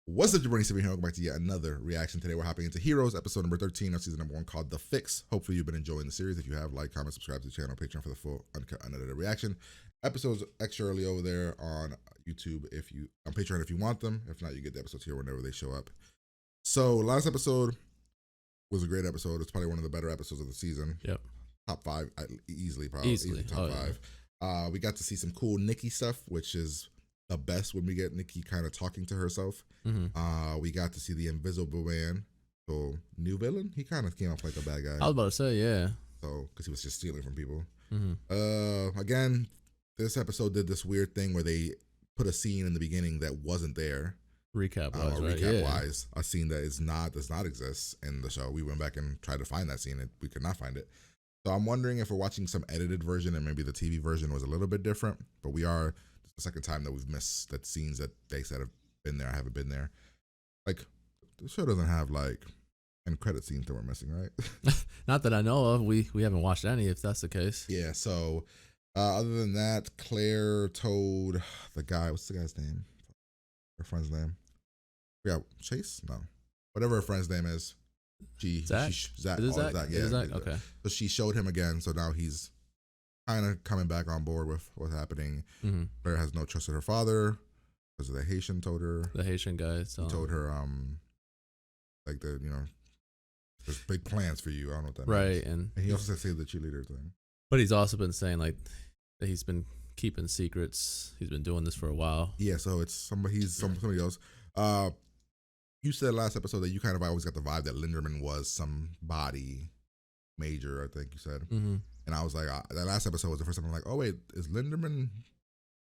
What's up, your brain? Here, welcome back to yet another reaction. Today we're hopping into Heroes, episode number 13 of season number 1, called The Fix. Hopefully you've been enjoying the series. If you have, like, comment, subscribe to the channel, Patreon for the full uncut, unedited reaction. Episodes extra early over there on YouTube on Patreon if you want them. If not, you get the episodes here whenever they show up. So last episode was a great episode. It's probably one of the better episodes of the season. Yep. Top 5, easily, probably. Easily top 5. Yeah. We got to see some cool Nikki stuff, which is the best when we get Nikki kind of talking to herself. We got to see the Invisible Man, so new villain. He kind of came off like a bad guy. I was about to say, yeah. So because he was just stealing from people. Again, this episode did this weird thing where they put a scene in the beginning that wasn't there. Recap wise, right? Recap wise, a scene that does not exist in the show. We went back and tried to find that scene, and we could not find it. So I'm wondering if we're watching some edited version, and maybe the TV version was a little bit different. But we are. The second time that we've missed that scenes that they said have been there, I haven't been there. Like, the show doesn't have like end credit scenes that we're missing, right? Not that I know of. We haven't watched any, if that's the case. Yeah. So other than that, Claire told the guy, what's the guy's name? Her friend's name? Yeah, Chase? No, whatever her friend's name is. Zach? Zach. Is it Zach? Zach? Yeah. Zach? Okay. So she showed him again. So now he's kind of coming back on board with what's happening. Claire has no trust in her father because the Haitian told her. The Haitian guy told her, like there's big plans for you. I don't know what that means. Right, and he also said save the cheerleader thing. But he's also been saying like that he's been keeping secrets. He's been doing this for a while. Yeah, so it's somebody else. You said last episode that you kind of always got the vibe that Linderman was somebody major. I think you said. And I was like, that last episode was the first time I'm like, oh wait, is Linderman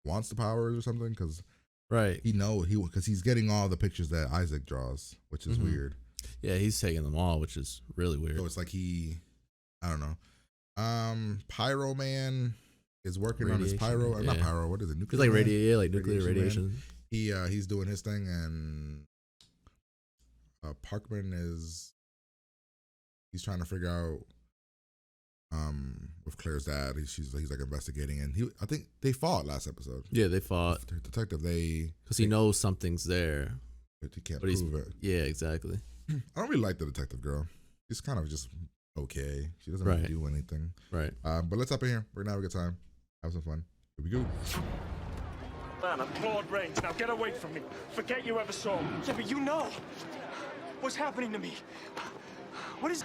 wants the powers or something? Because because he's getting all the pictures that Isaac draws, which is weird. Yeah, he's taking them all, which is really weird. So it's like I don't know. Pyro Man is working on his pyro. Not pyro. What is it? Nuclear. It's like nuclear radiation. He's doing his thing, and Parkman he's trying to figure out. With Claire's dad, he's like investigating, and I think they fought last episode. Yeah, they fought. The detective, because he knows something's there, but he can't prove it. Yeah, exactly. I don't really like the detective girl. She's kind of just okay. She doesn't really do anything. Right. But let's hop in here. We're gonna have a good time. Have some fun. Here we go. Man, at Claude range. Now get away from me. Forget you ever saw me. Yeah, but you know what's happening to me. What is?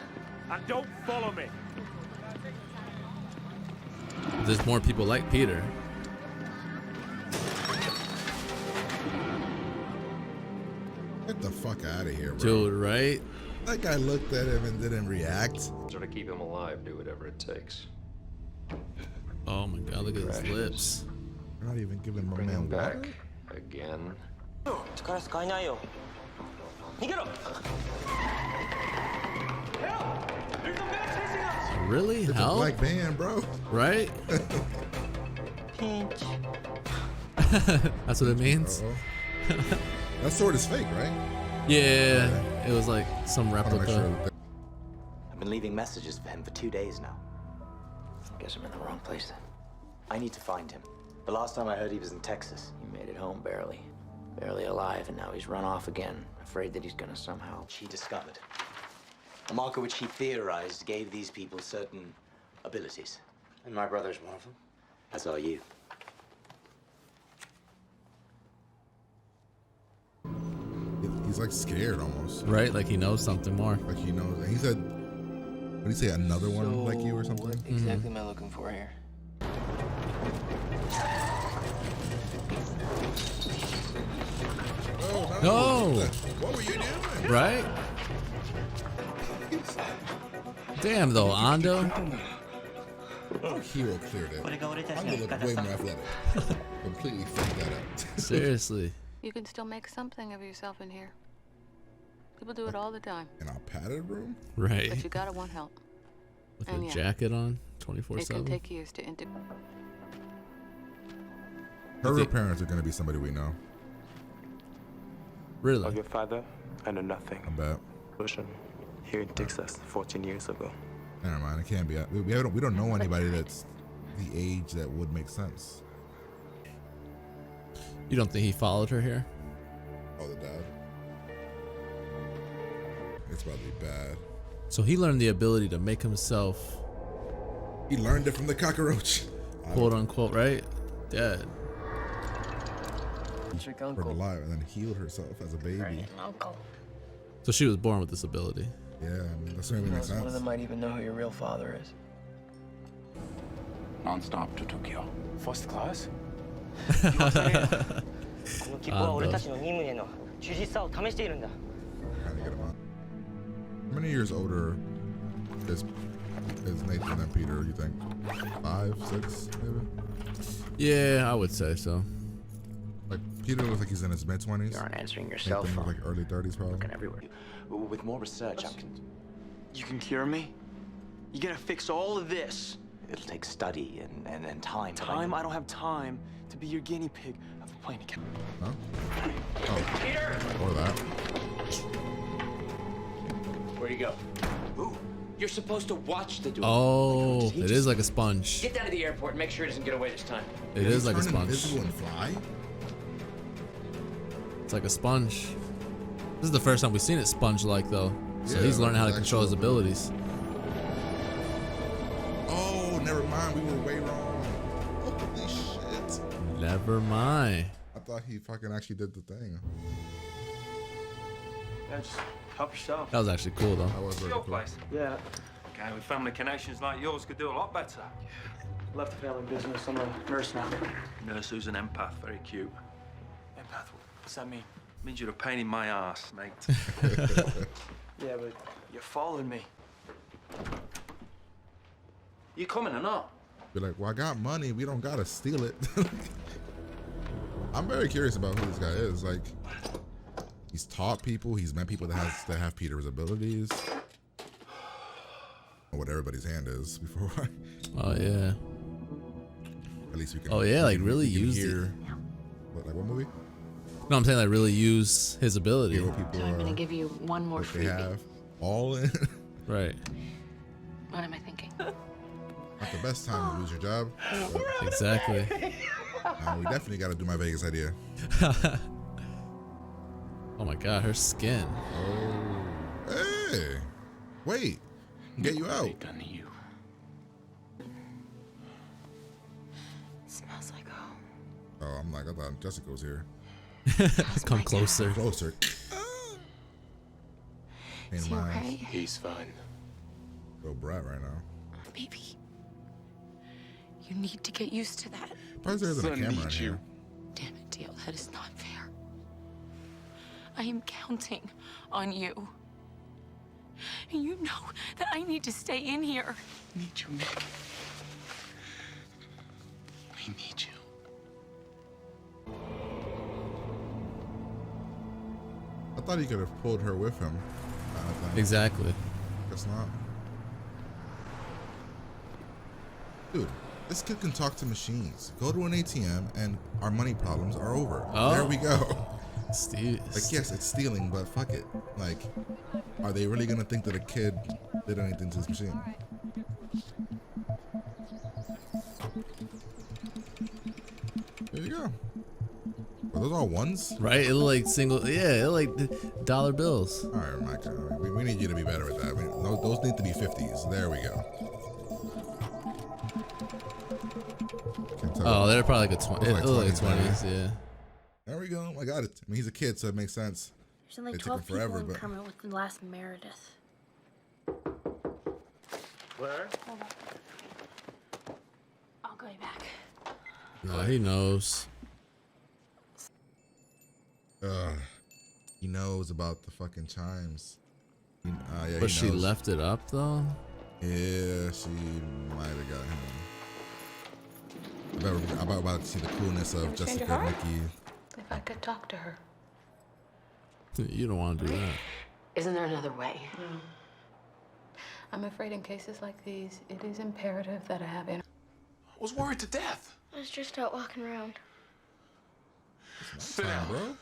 And don't follow me. There's more people like Peter. Get the fuck out of here, bro. Dude, right? That guy looked at him and didn't react. Sort of keep him alive, do whatever it takes. Oh my god, look at his lips. You're not even giving my Bring man him back water? again. Really? It's a black van, bro. Right? That's what it means? That sword is fake, right? Yeah, it was like some replica. I've been leaving messages for him for 2 days now. Guess I'm in the wrong place then. I need to find him. The last time I heard he was in Texas. He made it home barely. Barely alive, and now he's run off again. Afraid that he's gonna somehow... He discovered a marker which he theorized gave these people certain abilities. And my brother's one of them. As are you. He's like scared almost. Right? Like he knows something more. Like he knows. And he said, what did he say? Another one like you or something? What exactly am I looking for here? Oh, no. What were you doing? Right? Damn though, Ando. Oh, Hero cleared it. Ando looked way more athletic. Completely freaked that out. Seriously. You can still make something of yourself in here. People do it all the time. In our padded room? Right. But you gotta want help. With a jacket on, 24/7. It can take years to integrate. Her parents are gonna be somebody we know. Really? Of your father, I know nothing. I bet. Ocean, here in Texas, 14 years ago. Never mind, it can't be. We don't know anybody that's the age that would make sense. You don't think he followed her here? Oh, the dad? It's about to be bad. So he learned the ability to make himself, He learned it from the cockroach. quote unquote, right? Dead. Burned alive and then healed herself as a baby. Uncle. So she was born with this ability. Yeah, I mean, that's really makes One of sense. them might even know who your real father is. Non-stop to Tokyo. First class? この切符は俺たちの任務への忠実さを試しているんだ。 Trying to get him out. How many years older is Nathan than Peter, you think? 5, 6, maybe? Yeah, I would say so. Like, Peter looks like he's in his mid-20s. You aren't answering your cell Nathan phone. looks like early 30s, probably. Looking everywhere. With more research, I can. You can cure me? You gonna fix all of this? It'll take study and time. but Time? I don't have time to be your guinea pig. I've been playing again. Huh? Oh. Or that. Where'd he go? Ooh. You're supposed to watch the door. Oh, it is like a sponge. Get down to the airport and make sure he doesn't get away this time. It is like a Turn sponge. invisible and fly? It's like a sponge. This is the first time we've seen it sponge-like though. So Yeah, he's learning how to like control his actual abilities. Oh, never mind. We were way wrong. Holy shit. Never mind. I thought he fucking actually did the thing. Yeah, just help yourself. That was actually cool though. That was very Your cool. place. Yeah. Guy with family connections like yours could do a lot better. Left the family business. I'm a nurse now. Nurse who's an empath, very cute. Empath. What's that mean? Means you're a pain in my ass, mate. Yeah, but you followed me. You coming or not? Be like, well, I got money. We don't gotta steal it. I'm very curious about who this guy is. Like, he's taught people. He's met people that have Peter's abilities. Or what everybody's hand is before. Oh yeah. At least we can. Oh, yeah, like, really we can used it. hear. What, like what movie? No, I'm saying like really use his ability. Hear what people I'm gonna give you one more what they freebie. have. All in. Right. What am I thinking? Not the best time to lose your job. Exactly. We definitely got to do my Vegas idea. Oh my god, her skin. Oh, hey, wait, get you out. Done to you. It smells like home. Oh, I'm like, I thought Jessica was here. Come closer. Closer. Is In he my okay? He's fine. little brat right now. Baby, you need to get used to that. Why there isn't a Son camera in needs here? you. Damn it, Dale, that is not fair. I am counting on you. And you know that I need to stay in here. Need you, Nick. We need you. I thought he could have pulled her with him. Exactly. Guess not. Dude, this kid can talk to machines. Go to an ATM and our money problems are over. Oh. There we go. Steve. Like, yes, it's stealing, but fuck it. Like, are they really gonna think that a kid did anything to this machine? There you go. Were those all ones? Right? It looked like single. Yeah, it looked like dollar bills. All right, Mike. We need you to be better with that. I mean, those need to be 50s. There we go. Can't tell. Oh, they're probably like a 20. Looks It like looked like 20s, 20s, yeah. There we go. I got it. I mean, he's a kid, so it makes sense. There's only It took 12 him forever, people in but- Kermit with the last Meredith. Where? Hold on. I'll go back. No, he knows. He knows about the fucking chimes. Yeah, But he she knows. left it up though. Yeah, she might have got him. I'm about to see the coolness of Change your Jessica heart? Nikki. If I could talk to her. You don't want to do that. Isn't there another way? I'm afraid in cases like these, it is imperative that I have I was worried to death. I was just out walking around. It's nighttime, bro.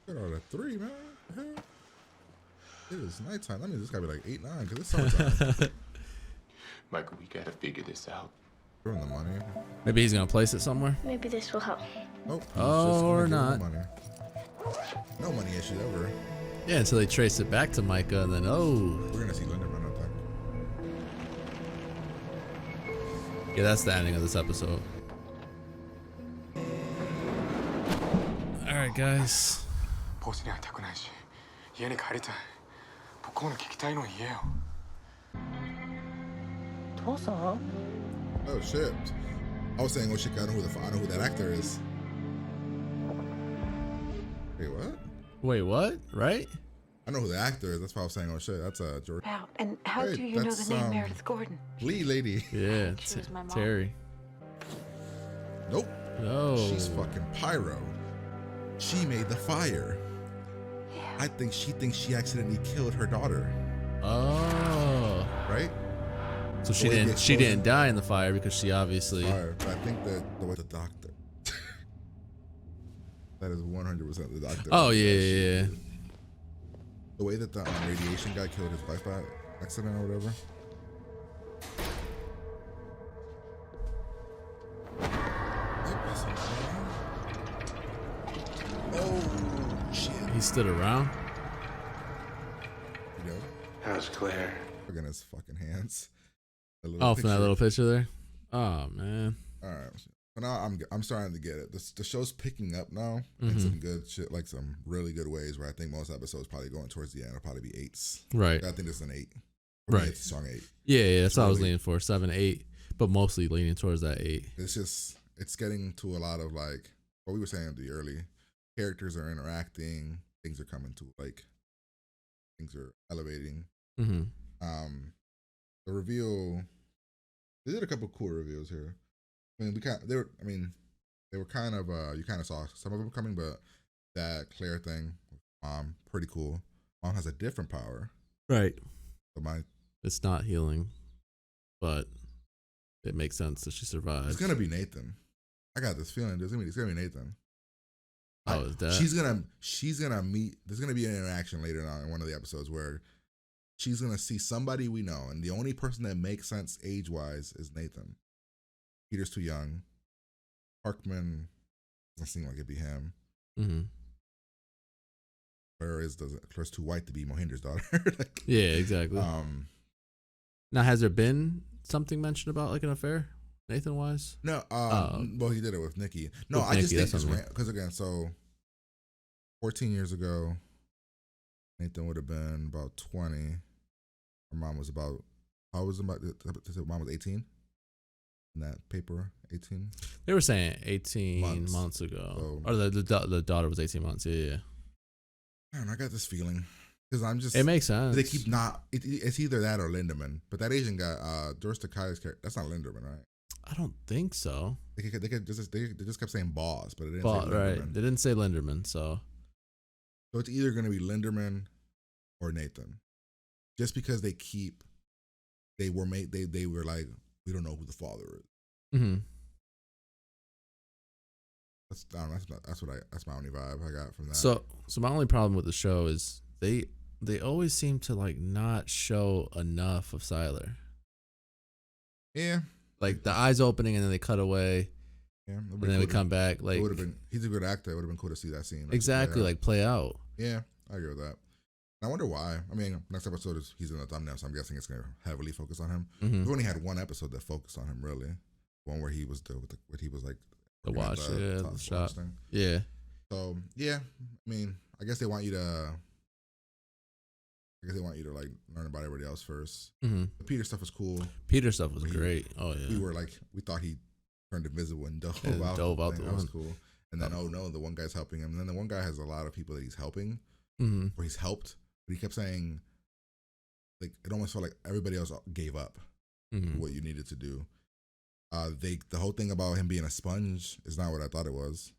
Get out at 3, man. What the hell? It is nighttime. That means it's gotta be like 8, 9, because it's summertime. Michael, we gotta figure this out. Give him the money. Maybe he's gonna place it somewhere. Maybe this will help. Nope. he's Oh, just gonna or give him not. the money. No money issue ever. Yeah, until they trace it back to Micah, and then We're gonna see Linderman, I think. yeah, that's the ending of this episode. All right, guys. ボスに会いたくないし、家に帰りたい。僕の聞きたいの言えよ。父さん Oh shit! I was saying, oh shit, I know who that actor is. Wait, what? Wait, what? Right? I know who the actor is. That's why I was saying, oh shit, that's George. Out. And how Hey, do you know that's, the name Meredith Gordon? Lee lady. Yeah, She was my mom. Terry. Nope. No. She's fucking pyro. She made the fire. Yeah. I think she thinks she accidentally killed her daughter. Oh. Right? So The way the she didn't explosion- die in the fire because she obviously. Fire. But I think that the way the doctor. That is 100% the doctor. Oh yeah. The way that the radiation guy killed his wife by accident or whatever. Oh shit! He stood around. You know, How's Claire? look at his fucking hands. Oh, from that little picture there. Oh man. All right. So now I'm starting to get it. The show's picking up now in some good shit, like some really good ways. Where I think most episodes probably going towards the end will probably be 8s. Right. I think it's an 8. Right. It's a strong 8. Yeah, that's what I was really- leaning for. 7, 8, but mostly leaning towards that 8. It's getting to a lot of like what we were saying at the early. Characters are interacting. Things are coming to like. Things are elevating. Mm-hmm. The reveal. They did a couple cool reveals here. I mean, they were kind of you kind of saw some of them coming, but that Claire thing, mom, pretty cool. Mom has a different power. Right. So It's not healing, but it makes sense that she survived. it's gonna be Nathan. I got this feeling it's gonna be Nathan. Oh, is that? She's gonna meet. There's gonna be an interaction later on in one of the episodes where she's gonna see somebody we know, and the only person that makes sense age wise is Nathan. Peter's too young. Parkman doesn't seem like it'd be him. Mm-hmm. Claire's too white to be Mohinder's daughter. Like, Yeah, exactly. Now, has there been something mentioned about like an affair, Nathan wise? No, well, he did it with Nikki. No, With I just Nikki, think that's what I mean. because again, so 14 years ago, Nathan would have been about 20. Her mom was about, how was about? Mom was 18. In that paper, 18. They were saying 18 months ago, or the daughter was 18 months. Yeah. Man, I got this feeling because I'm just. It makes sense. They keep not. It's either that or Lindemann. But that Asian guy, Doris Takai's character, that's not Lindemann, right? I don't think so. They just kept saying boss, but it didn't say But Linderman. right, they didn't say Linderman, so So it's either going to be Linderman or Nathan, just because they were like, we don't know who the father is. mm-hmm. That's my only vibe I got from that. So my only problem with the show is they always seem to like not show enough of Siler. Yeah. Like the eyes opening and then they cut away. Yeah. And then we come back. Like it would have been. He's a good actor. It would have been cool to see that scene. Exactly. Like play out. Yeah, I agree with that. And I wonder why. I mean, next episode he's in the thumbnail, so I'm guessing it's going to heavily focus on him. Mm-hmm. We've only had one episode that focused on him, really. One where he was like The watch, the shot. Thing. Yeah. So yeah, I mean, I guess they want you to like learn about everybody else first. Mm-hmm. The Peter stuff was cool. Peter stuff was great. Oh yeah. We thought he turned invisible and dove And out. That was one. cool. And then oh no, the one guy's helping him. And then the one guy has a lot of people that he's helping, mm-hmm. or he's helped, but he kept saying, like it almost felt like everybody else gave up mm-hmm. what you needed to do. The whole thing about him being a sponge is not what I thought it was.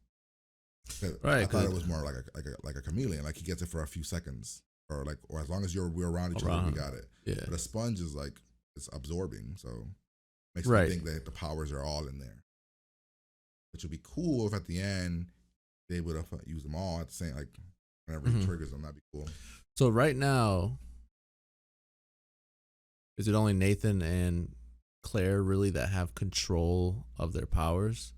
Right, I thought it was more like a chameleon. Like he gets it for a few seconds, or as long as we're around each other, we got it. Yeah. But a sponge is like it's absorbing, so makes right. me think that the powers are all in there. Which would be cool if at the end they would have used them all at the same, like whenever mm-hmm. he triggers them. That'd be cool. So right now, is it only Nathan and Claire really that have control of their powers?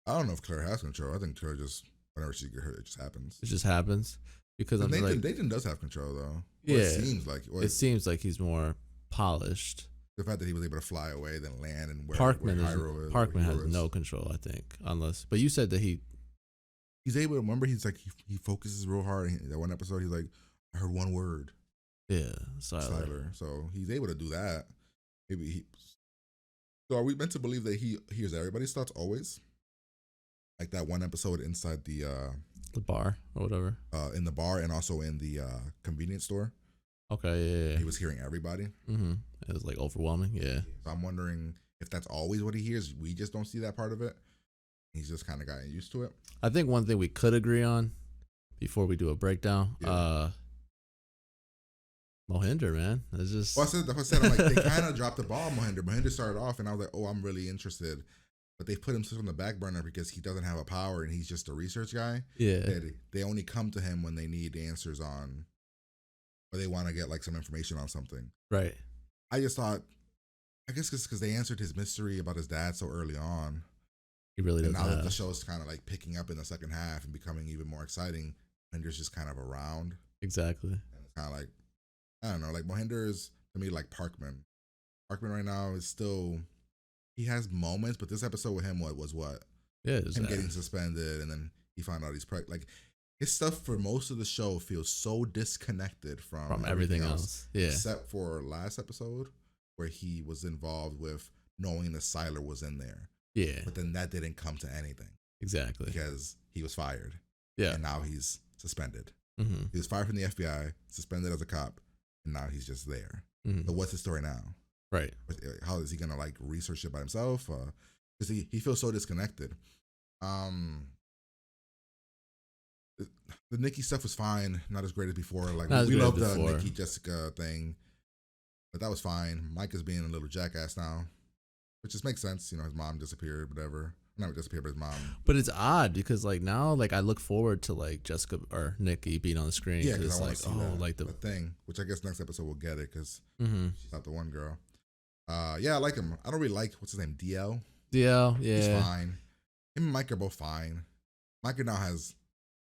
I don't know if Claire has control. I think Claire just whenever she gets hurt, it just happens. It just happens. because But I'm like, Nathan does have control though. yeah, it seems like. It seems like he's more polished. The fact that he was able to fly away, then land, and where Parkman Hiro has is. no control, I think, unless. But you said that he's able to remember. He's like he focuses real hard. In that one episode, he's like, I heard one word. Yeah, Siler. So he's able to do that. Maybe he. So are we meant to believe that he hears everybody's thoughts always? Like that one episode inside the bar or whatever. In the bar and also in the convenience store. Okay, yeah. He was hearing everybody. Mm-hmm. It was like overwhelming, yeah. So I'm wondering if that's always what he hears. We just don't see that part of it. He's just kind of gotten used to it. I think one thing we could agree on before we do a breakdown, Mohinder, man. It's just. Well, that's what I said. I'm like, they kind of dropped the ball, Mohinder. Mohinder started off, and I was like, oh, I'm really interested. But they put him on the back burner because he doesn't have a power and he's just a research guy. Yeah. They only come to him when they need answers on, or they want to get like some information on something. Right. I just thought, I guess because they answered his mystery about his dad so early on. He really doesn't. And now that the show's kind of like picking up in the second half and becoming even more exciting, Mohinder's just kind of around. Exactly. And it's kind of like, I don't know, like Mohinder is to me like Parkman. Parkman right now is still, he has moments, but this episode with him was what? Yeah, him getting suspended, and then he found out he's pregnant. Like his stuff for most of the show feels so disconnected from everything else. Yeah, except for last episode where he was involved with knowing that Siler was in there. Yeah, but then that didn't come to anything. Exactly, because he was fired. Yeah, and now he's suspended. Mm-hmm. He was fired from the FBI, suspended as a cop, and now he's just there. Mm-hmm. So what's his story now? Right. How is he gonna like research it by himself? Because he feels so disconnected. The Nikki stuff was fine, not as great as before. Like we love the Nikki Jessica thing, but that was fine. Mike is being a little jackass now, which just makes sense. You know, his mom disappeared, whatever. Not disappeared, but his mom. But it's odd because like now, like I look forward to like Jessica or Nikki being on the screen. Yeah, because it's like like the thing, which I guess next episode we'll get it because mm-hmm. she's not the one girl. Yeah, I like him. I don't really like what's his name, DL. DL, yeah, he's fine. Him and Mike are both fine. Mike now has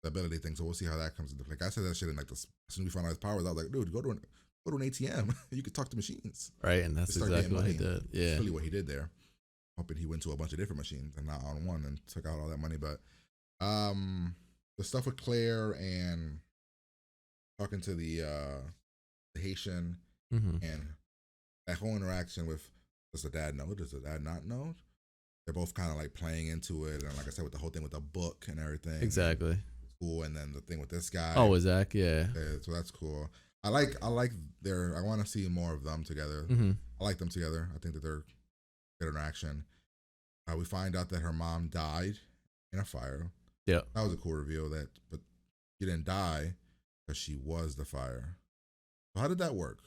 the ability thing, so we'll see how that comes into play. Like I said that shit in like this. As soon as we found out his powers, I was like, dude, go to an ATM. You could talk to machines. Right, and that's exactly what he did. Yeah, that's really what he did there. Hoping he went to a bunch of different machines and not on one and took out all that money. But the stuff with Claire and talking to the Haitian mm-hmm. and that whole interaction with, does the dad know? Does the dad not know? They're both kind of like playing into it, and like I said, with the whole thing with the book and everything. Exactly. Cool, and then the thing with this guy. Oh, with Zach, yeah. So that's cool. I like their. I want to see more of them together. Mm-hmm. I like them together. I think that they're good interaction. We find out that her mom died in a fire. Yeah, that was a cool reveal. But she didn't die because she was the fire. So how did that work?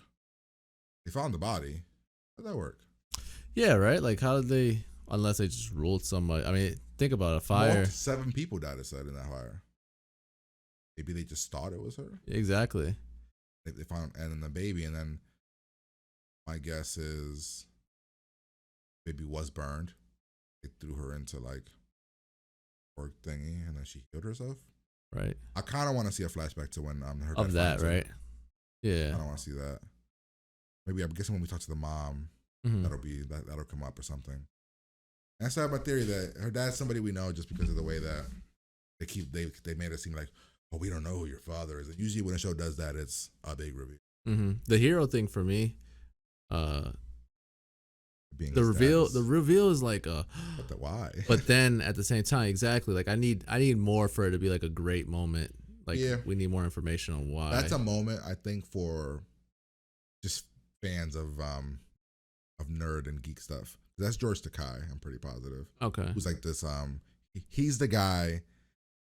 They found the body. How did that work? Yeah, right. Like, how did they? Unless they just ruled somebody. I mean, think about a fire. 7 people died, it said, in that fire. Maybe they just thought it was her. Exactly. They found and then the baby, and then my guess is baby was burned. They threw her into like work thingy, and then she killed herself. Right. I kind of want to see a flashback to when her of that, right? Her. Yeah. I don't want to see that. Maybe I'm guessing when we talk to the mom, mm-hmm. that'll come up or something. And I have my theory that her dad's somebody we know just because of the way that they made it seem like, oh, we don't know who your father is. And usually when a show does that, it's a big reveal. Mm-hmm. The hero thing for me, the reveal is like but why? But then at the same time, exactly, like I need more for it to be like a great moment. Like we need more information on why. That's a moment I think for just fans of nerd and geek stuff. That's George Takei, I'm pretty positive. Okay. Who's like this he's the guy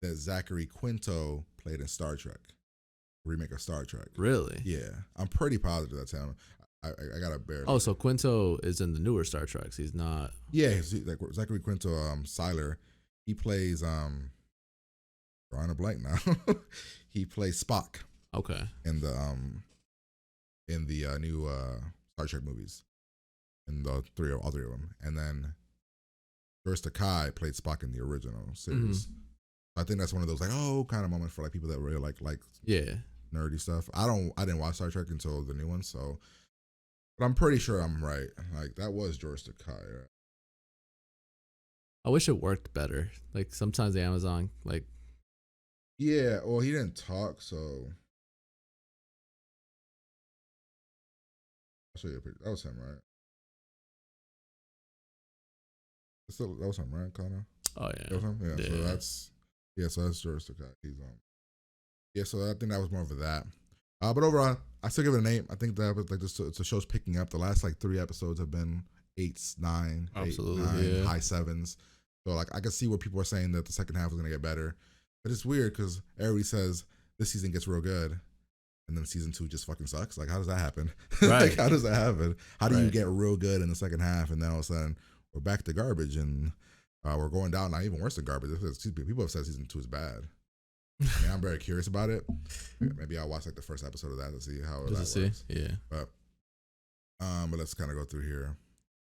that Zachary Quinto played in Star Trek. Remake of Star Trek. Really? Yeah. I'm pretty positive that's him. I gotta bear. Oh, so Quinto is in the newer Star Treks. He's not. Yeah, he's like Zachary Quinto, Siler. He plays drawing a blank now. He plays Spock. Okay. In the new Star Trek movies. In all three of them. And then George Takei played Spock in the original series. Mm-hmm. I think that's one of those like kind of moments for like people that really like Yeah. nerdy stuff. I didn't watch Star Trek until the new one, so but I'm pretty sure I'm right. Like that was George Takei. Right? I wish it worked better. Like sometimes the Amazon, like Yeah, well he didn't talk, so I'll show you a picture. That was him, right? That was him, right, Connor? oh yeah, That was him? Yeah. So that's George Takei. He's yeah, so I think that was more of that. But overall, I still give it an 8. I think that was like the show's picking up. The last like 3 episodes have been 8s, 9, Absolutely, 8, 9, yeah. high 7s. So like I can see where people are saying that the second half is gonna get better. But it's weird because everybody says this season gets real good, and then season 2 just fucking sucks. Like how does that happen? Right. Like how does that happen? How do you Right. get real good in the second half, and then all of a sudden we're back to garbage, and we're going down, not even worse than garbage. People have said season 2 is bad. I mean, I'm very curious about it. Maybe I'll watch like the first episode of that to see how that works. Yeah. But let's kind of go through here.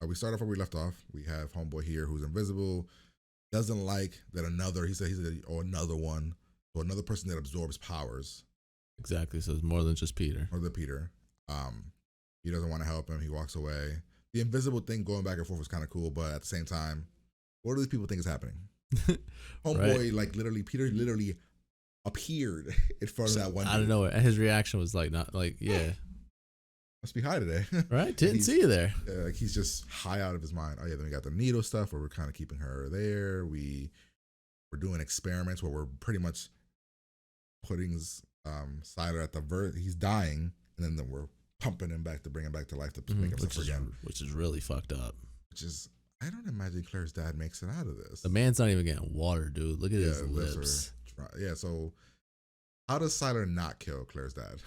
We start off where we left off. We have homeboy here who's invisible, doesn't like that another. He said another one, so another person that absorbs powers. Exactly. So it's more than just Peter. More than Peter. He doesn't want to help him. He walks away. The invisible thing going back and forth was kind of cool, but at the same time, what do these people think is happening? Homeboy, like literally, Peter literally appeared in front of that one. I don't know. And his reaction was like, not like, yeah. Must be high today. Right? Didn't see you there. Like he's just high out of his mind. Oh yeah, then we got the needle stuff where we're kind of keeping her there. We're doing experiments where we're pretty much putting Siler at the he's dying, and then we're pumping him back to bring him back to life to make him suffer again. Which is really fucked up. Which is, I don't imagine Claire's dad makes it out of this. The man's not even getting water, dude. Look at his lips. Yeah, so how does Siler not kill Claire's dad?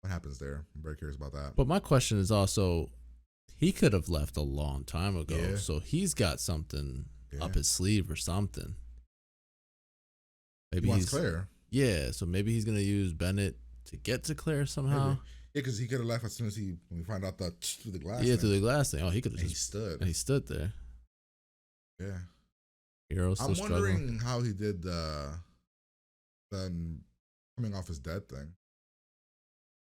What happens there? I'm very curious about that. But my question is also, he could have left a long time ago, Yeah. so he's got something up his sleeve or something. Maybe he wants Claire. Yeah, so maybe he's gonna use Bennett to get to Claire somehow. Maybe. Yeah, because he could have left as soon as when we find out that through the glass. Yeah, through the glass thing. Oh, he could have just he stood. And he stood there. Yeah. Hero's still I'm wondering struggling. how he did the coming off his dead thing.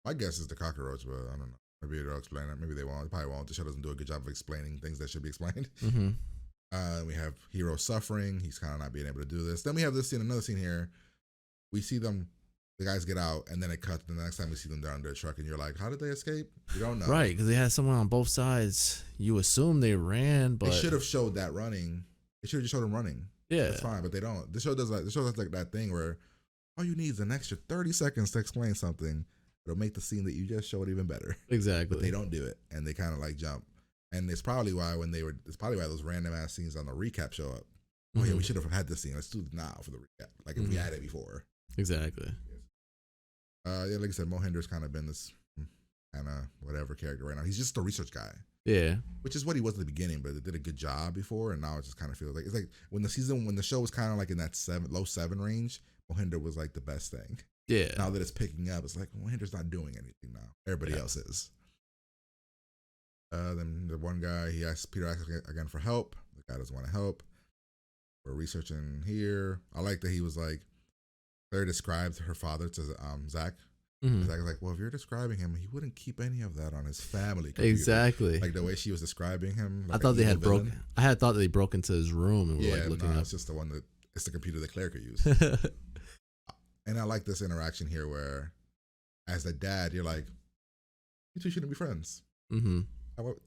My guess is the cockroach, but I don't know. Maybe they'll explain it. Maybe they won't. They probably won't. The show doesn't do a good job of explaining things that should be explained. Mm-hmm. We have Hero suffering. He's kind of not being able to do this. Then we have this scene, another scene here. We see them, the guys get out, and then it cuts. And the next time we see them, they're under a truck, and you're like, how did they escape? You don't know. Right, because they had someone on both sides. You assume they ran, but they should have showed that running. They should have just showed them running. Yeah, that's fine, but they don't. The show does like that thing where all you need is an extra 30 seconds to explain something. It'll make the scene that you just showed even better. Exactly. But they don't do it, and they kind of like jump. And it's probably why those random ass scenes on the recap show up. Oh yeah, we should have had this scene. Let's do it now for the recap. Like if we had it before. Exactly. Yeah, like I said, Mohinder's kind of been this kind of whatever character right now. He's just a research guy. Yeah. Which is what he was at the beginning, but it did a good job before, and now it just kind of feels like it's like when the show was kind of like in that low 7 range, Mohinder was like the best thing. Yeah. Now that it's picking up, it's like Mohinder's not doing anything now. Everybody else is. Then the one guy, Peter asks again for help. The guy doesn't want to help. We're researching here. I like that he was like, Claire described her father to Zach. Mm-hmm. Zach was like, well, if you're describing him, he wouldn't keep any of that on his family computer. Exactly. Like the way she was describing him. Like I thought they had villain. I had thought they broke into his room and were like looking up. It's just it's the computer that Claire could use. And I like this interaction here where, as the dad, you're like, you two shouldn't be friends. Mm-hmm.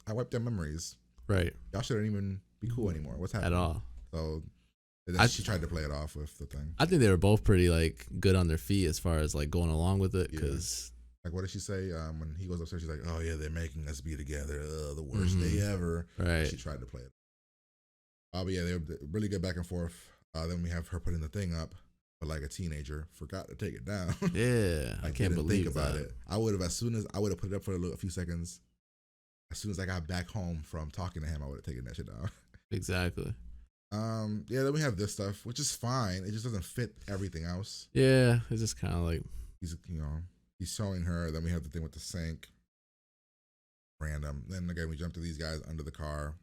I wiped their memories. Right. Y'all shouldn't even be cool anymore. What's happening? At all. So then she tried to play it off with the thing. I think they were both pretty like good on their feet as far as like going along with it. Because like, what did she say? When he goes upstairs, she's like, oh yeah, they're making us be together. The worst day ever. Right. She tried to play it. But yeah, they were really good back and forth. Then we have her putting the thing up. But like a teenager, forgot to take it down. Yeah, I can't believe about it. I would have put it up for a few seconds. As soon as I got back home from talking to him, I would have taken that shit down. Exactly. Yeah, then we have this stuff, which is fine. It just doesn't fit everything else. Yeah, it's just kind of like he's showing her. Then we have the thing with the sink. Random. Then again, we jump to these guys under the car.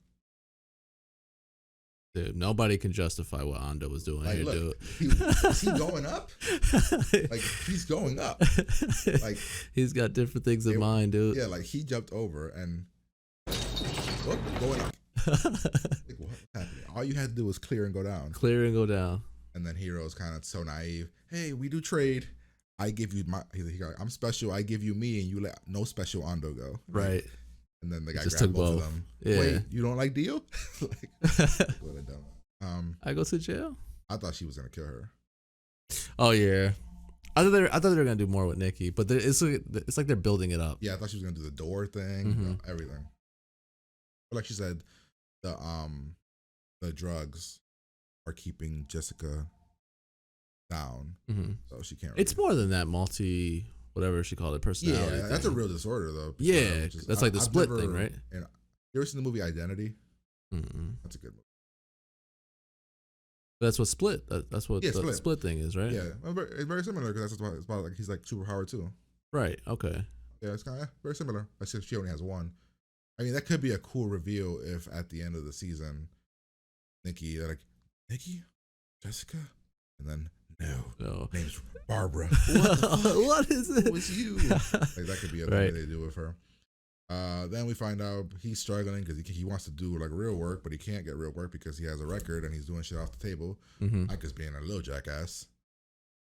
Dude, nobody can justify what Ando was doing Like, here, look, dude. is he going up? Like, he's going up. Like, he's got different things in mind, dude. Yeah, like he jumped over and going up. Like, what's happening? All you had to do was clear and go down. Clear and go down. And then Hero's kind of so naive. Hey, we do trade. I give you my. I'm special. I give you me, and you let no special Ando go. Right. And then the guy just grabbed took both both. of them. Yeah. Wait, you don't like Dio? Like, what a dumb. I go to jail. I thought she was gonna kill her. Oh yeah. I thought they were gonna do more with Nikki, but it's like they're building it up. Yeah, I thought she was gonna do the door thing, everything. But like she said, the drugs are keeping Jessica down, so she can't. It's more than that whatever she called it, personality. Yeah, that's a real disorder though. Yeah, that's like the split thing, right? And you ever seen the movie Identity? Mm-mm. That's a good movie. That's what split. That's what the split thing is, right? Yeah, it's very similar because it's about like he's like superpowered too. Right. Okay. Yeah, it's kind of very similar. Except she only has one. I mean, that could be a cool reveal if at the end of the season, Nikki, they're like, Nikki, Jessica, and then no. Name's Barbara. What is it? It was you. Like that could be a thing Right. they do with her. Then we find out he's struggling because he wants to do like real work, but he can't get real work because he has a record and he's doing shit off the table. Mike is being a little jackass.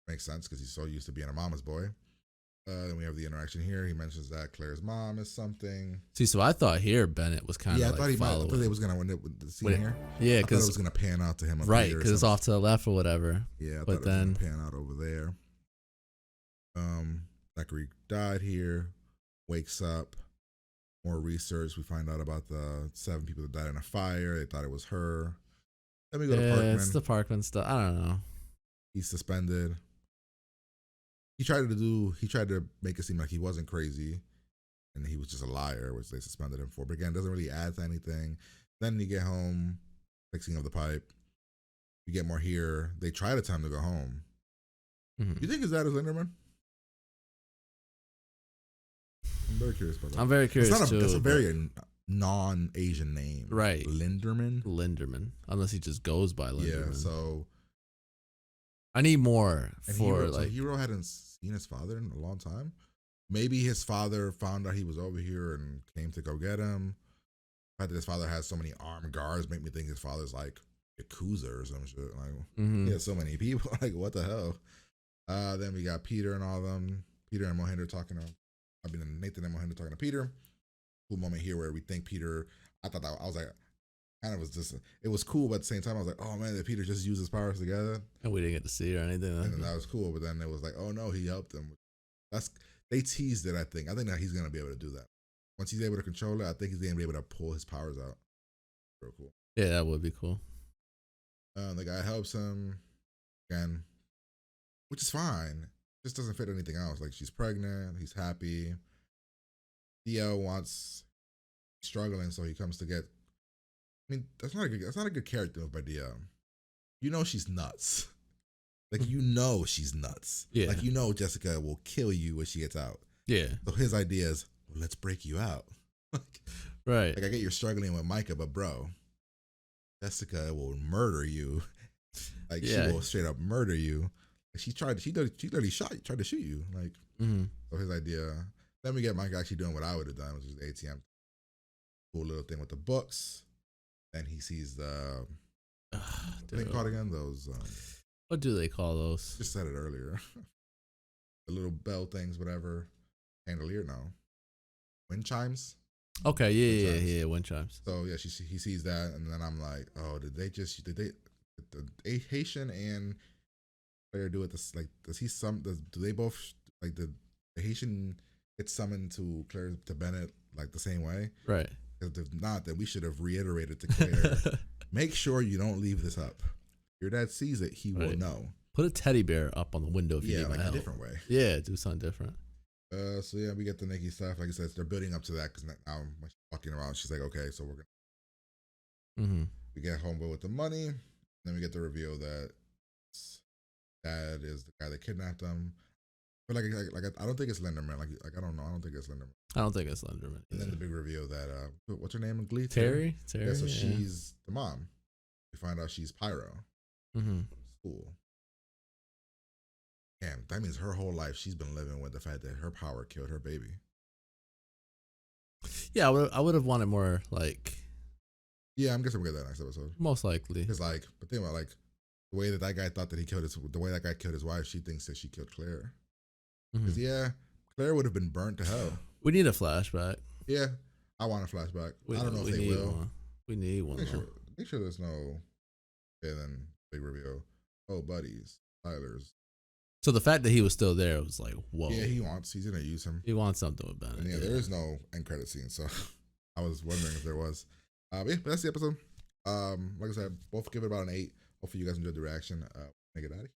Makes sense because he's so used to being a mama's boy. Then we have the interaction here. He mentions that Claire's mom is something. See, so I thought here Bennett was kind of I thought like I thought they was gonna win it with the scene here. Yeah, because it was gonna pan out to him. Right, because it's off to the left or whatever. Yeah, I but thought then it was gonna pan out over there. Zachary died here. Wakes up. More research. We find out about the 7 people that died in a fire. They thought it was her. Then we go to Parkman. It's the Parkman stuff. I don't know. He's suspended. He tried to make it seem like he wasn't crazy and he was just a liar, which they suspended him for. But again, it doesn't really add to anything. Then you get home, fixing of the pipe. You get more here. They try to tell him to go home. You think his dad is Linderman? I'm very curious about that. I'm very curious too. It's a very non-Asian name. Right. Linderman. Unless he just goes by Linderman. Yeah, so I need more for so Hero hadn't seen his father in a long time. Maybe his father found out he was over here and came to go get him. The fact that his father has so many armed guards make me think his father's like Yakuza or some shit. Like he has so many people. Like what the hell? Then we got Peter and all of them. Peter and Mohinder talking to Nathan and Mohinder talking to Peter. Cool moment here where we think Peter. I thought that I was like, kind of was just. It was cool, but at the same time I was like, oh man, did Peter just use his powers together? And we didn't get to see or anything. And then that was cool, but then it was like, oh no, he helped him. They teased it. I think that he's gonna be able to do that. Once he's able to control it, I think he's gonna be able to pull his powers out. Real cool. Yeah, that would be cool. The guy helps him again, which is fine. Just doesn't fit anything else. Like she's pregnant, he's happy. Theo struggling, so he comes to get. I mean, that's not a good character move by Theo. You know she's nuts. Like she's nuts. Yeah. Like Jessica will kill you when she gets out. Yeah. So his idea is, well, let's break you out. Right. Like I get you're struggling with Micah, but bro, Jessica will murder you. Like she will straight up murder you. She tried to shoot you. Like so his idea. Then we get Mike actually doing what I would have done, which is the ATM. Cool little thing with the books. Then he sees the what they called again? Those what do they call those? Just said it earlier. The little bell things, whatever. Chandelier, no. Wind chimes. Okay, yeah, wind chimes. So yeah, he sees that, and then I'm like, oh, did they the Haitian and Claire do it? This like do they both like the Haitian get summoned to Claire to Bennett like the same way? Right. Because if not, then we should have reiterated to Claire, make sure you don't leave this up. Your dad sees it, he will know. Put a teddy bear up on the window if you need like help. a different way. Yeah, do something different. So yeah, we get the Nikki stuff. Like I said, they're building up to that because now when she's walking around, she's like, okay, so we're gonna. We get homeboy with the money. Then we get the reveal that dad is the guy that kidnapped them. But like I don't think it's Linderman. Like I don't know. I don't think it's Linderman. I don't think it's Linderman. And then the big reveal that what's her name in Glee? Terry. Yeah, so she's the mom. We find out she's Pyro. Mm-hmm. School. Damn, that means her whole life she's been living with the fact that her power killed her baby. Yeah, I would have wanted more, like. Yeah, I'm guessing we'll get that next episode. Most likely. Because, like, but think about, like, the way that guy thought that he killed the way that guy killed his wife, she thinks that she killed Claire. Because, yeah, Claire would have been burnt to hell. We need a flashback. Yeah, I want a flashback. I don't know if they will. One. We need one. Make sure there's no, and then big reveal. Oh, buddies, Tyler's. So the fact that he was still there was like, whoa. Yeah, he's gonna use him. He wants something with Bennett. And yeah, there is no end credit scene, so I was wondering if there was. But yeah, that's the episode. Like I said, both give it about an 8. Hopefully you guys enjoyed the reaction. Get out of here.